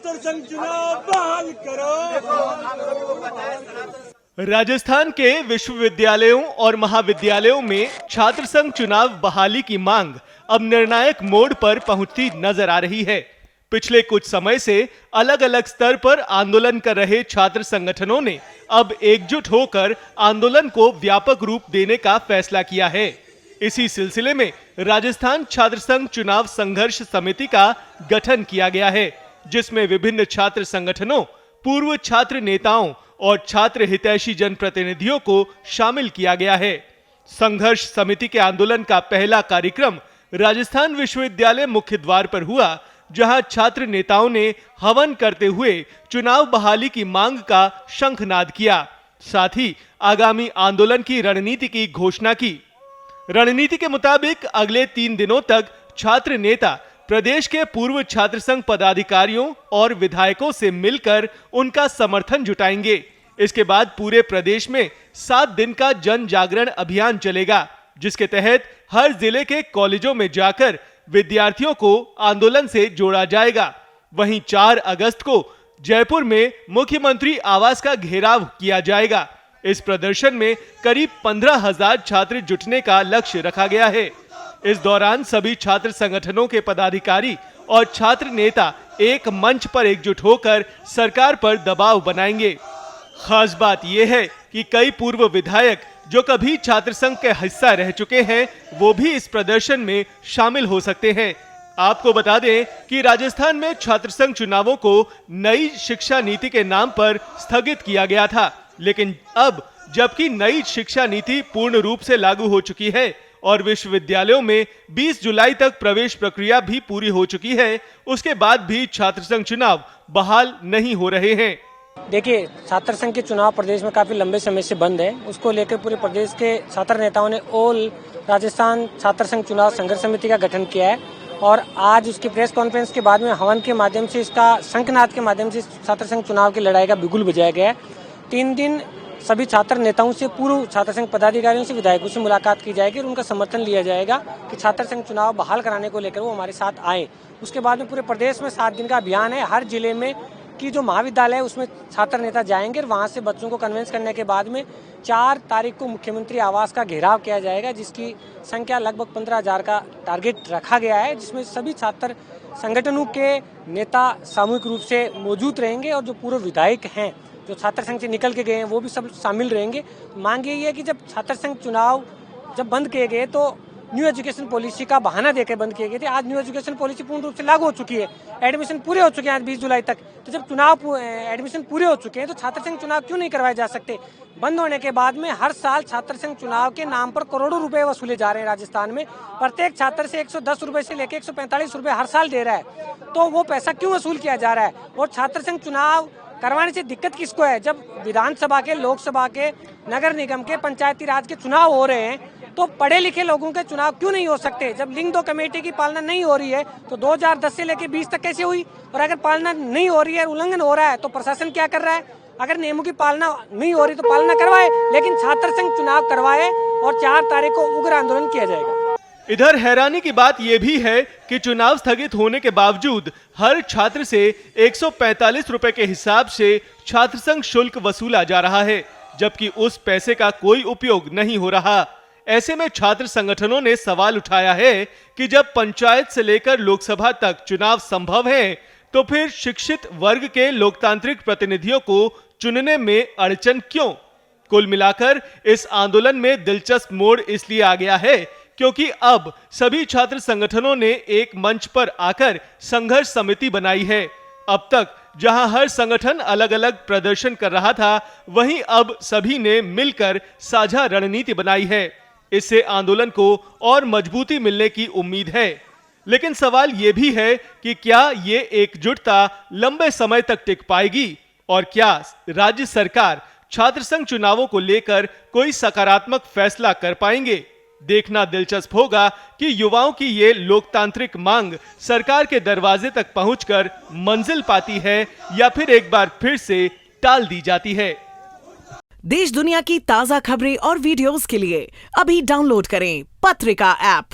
छात्र संघ चुनाव बहाल करो। राजस्थान के विश्वविद्यालयों और महाविद्यालयों में छात्र संघ चुनाव बहाली की मांग अब निर्णायक मोड़ पर पहुंचती नजर आ रही है। पिछले कुछ समय से अलग अलग स्तर पर आंदोलन कर रहे छात्र संगठनों ने अब एकजुट होकर आंदोलन को व्यापक रूप देने का फैसला किया है। इसी सिलसिले में राजस्थान छात्र संघ चुनाव संघर्ष समिति का गठन किया गया है, जिसमें विभिन्न छात्र संगठनों, पूर्व छात्र नेताओं और छात्र हितैषी जनप्रतिनिधियों को शामिल किया गया है। संघर्ष समिति के आंदोलन का पहला कार्यक्रम राजस्थान विश्वविद्यालय मुख्य द्वार पर हुआ, जहां छात्र नेताओं ने हवन करते हुए चुनाव बहाली की मांग का शंखनाद किया। साथ ही आगामी आंदोलन की रणनीति की घोषणा की। रणनीति के मुताबिक अगले 3 दिनों तक छात्र नेता प्रदेश के पूर्व छात्र संघ पदाधिकारियों और विधायकों से मिलकर उनका समर्थन जुटाएंगे। इसके बाद पूरे प्रदेश में 7 दिन का जन जागरण अभियान चलेगा, जिसके तहत हर जिले के कॉलेजों में जाकर विद्यार्थियों को आंदोलन से जोड़ा जाएगा। वहीं 4 अगस्त को जयपुर में मुख्यमंत्री आवास का घेराव किया जाएगा। इस प्रदर्शन में करीब 15,000 छात्र जुटने का लक्ष्य रखा गया है। इस दौरान सभी छात्र संगठनों के पदाधिकारी और छात्र नेता एक मंच पर एकजुट होकर सरकार पर दबाव बनाएंगे। खास बात यह है कि कई पूर्व विधायक जो कभी छात्र संघ के हिस्सा रह चुके हैं, वो भी इस प्रदर्शन में शामिल हो सकते हैं। आपको बता दें कि राजस्थान में छात्र संघ चुनावों को नई शिक्षा नीति के नाम पर स्थगित किया गया था, लेकिन अब जबकि नई शिक्षा नीति पूर्ण रूप से लागू हो चुकी है और विश्वविद्यालयों में 20 जुलाई तक प्रवेश प्रक्रिया भी पूरी हो चुकी है, उसके बाद भी छात्र संघ चुनाव बहाल नहीं हो रहे हैं। देखिए, छात्र संघ के चुनाव प्रदेश में काफी लंबे समय से बंद है। उसको लेकर पूरे प्रदेश के छात्र नेताओं ने ऑल राजस्थान छात्र संघ चुनाव संघर्ष समिति का गठन किया है और आज उसकी प्रेस कॉन्फ्रेंस के बाद में हवन के माध्यम से, इसका शंखनाद के माध्यम से छात्र संघ चुनाव की लड़ाई का बिगुल बजाया गया है। 3 दिन सभी छात्र नेताओं से, पूर्व छात्र संघ पदाधिकारियों से, विधायकों से मुलाकात की जाएगी और उनका समर्थन लिया जाएगा कि छात्र संघ चुनाव बहाल कराने को लेकर वो हमारे साथ आए। उसके बाद में पूरे प्रदेश में 7 दिन का अभियान है। हर जिले में की जो महाविद्यालय है उसमें छात्र नेता जाएंगे और वहां से बच्चों को कन्विंस करने के बाद में 4 तारीख को मुख्यमंत्री आवास का घेराव किया जाएगा, जिसकी संख्या लगभग 15,000 का टारगेट रखा गया है, जिसमें सभी छात्र संगठनों के नेता सामूहिक रूप से मौजूद रहेंगे और जो पूर्व विधायक हैं जो छात्र संघ से निकल के गए हैं वो भी सब शामिल रहेंगे। मांग यही है कि जब छात्र संघ चुनाव जब बंद किए गए तो न्यू एजुकेशन पॉलिसी का बहाना देकर बंद किए गए थे। आज न्यू एजुकेशन पॉलिसी पूर्ण रूप से लागू हो चुकी है, एडमिशन पूरे हो चुके हैं आज 20 जुलाई तक। तो जब चुनाव एडमिशन पूरे हो चुके हैं तो छात्र संघ चुनाव क्यों नहीं करवाए जा सकते? बंद होने के बाद में हर साल छात्र संघ चुनाव के नाम पर करोड़ों रुपए वसूले जा रहे हैं राजस्थान में। प्रत्येक छात्र से 110 रुपए से लेकर 145 रुपए हर साल दे रहा है, तो वो पैसा क्यों वसूल किया जा रहा है? और छात्र संघ चुनाव करवाने से दिक्कत किसको है? जब विधानसभा के, लोकसभा के, नगर निगम के, पंचायती राज के चुनाव हो रहे हैं तो पढ़े लिखे लोगों के चुनाव क्यों नहीं हो सकते? जब लिंग 2 कमेटी की पालना नहीं हो रही है तो 2010 से लेकर 20 तक कैसे हुई? और अगर पालना नहीं हो रही है, उल्लंघन हो रहा है, तो प्रशासन क्या कर रहा है? अगर नियमों की पालना नहीं हो रही तो पालना करवाए, लेकिन छात्र संघ चुनाव करवाए और 4 तारीख को उग्र आंदोलन किया जाएगा। इधर हैरानी की बात यह भी है कि चुनाव स्थगित होने के बावजूद हर छात्र से 145 रुपए के हिसाब से छात्र संघ शुल्क वसूला जा रहा है, जबकि उस पैसे का कोई उपयोग नहीं हो रहा। ऐसे में छात्र संगठनों ने सवाल उठाया है कि जब पंचायत से लेकर लोकसभा तक चुनाव संभव है, तो फिर शिक्षित वर्ग के लोकतांत्रिक प्रतिनिधियों को चुनने में अड़चन क्यों? कुल मिलाकर इस आंदोलन में दिलचस्प मोड़ इसलिए आ गया है क्योंकि अब सभी छात्र संगठनों ने एक मंच पर आकर संघर्ष समिति बनाई है। अब तक जहां हर संगठन अलग अलग प्रदर्शन कर रहा था, वहीं अब सभी ने मिलकर साझा रणनीति बनाई है। इससे आंदोलन को और मजबूती मिलने की उम्मीद है। लेकिन सवाल यह भी है कि क्या ये एकजुटता लंबे समय तक टिक पाएगी और क्या राज्य सरकार छात्र संघ चुनावों को लेकर कोई सकारात्मक फैसला कर पाएंगे? देखना दिलचस्प होगा कि युवाओं की ये लोकतांत्रिक मांग सरकार के दरवाजे तक पहुंचकर मंजिल पाती है या फिर एक बार फिर से टाल दी जाती है। देश दुनिया की ताजा खबरें और वीडियोस के लिए अभी डाउनलोड करें पत्रिका ऐप।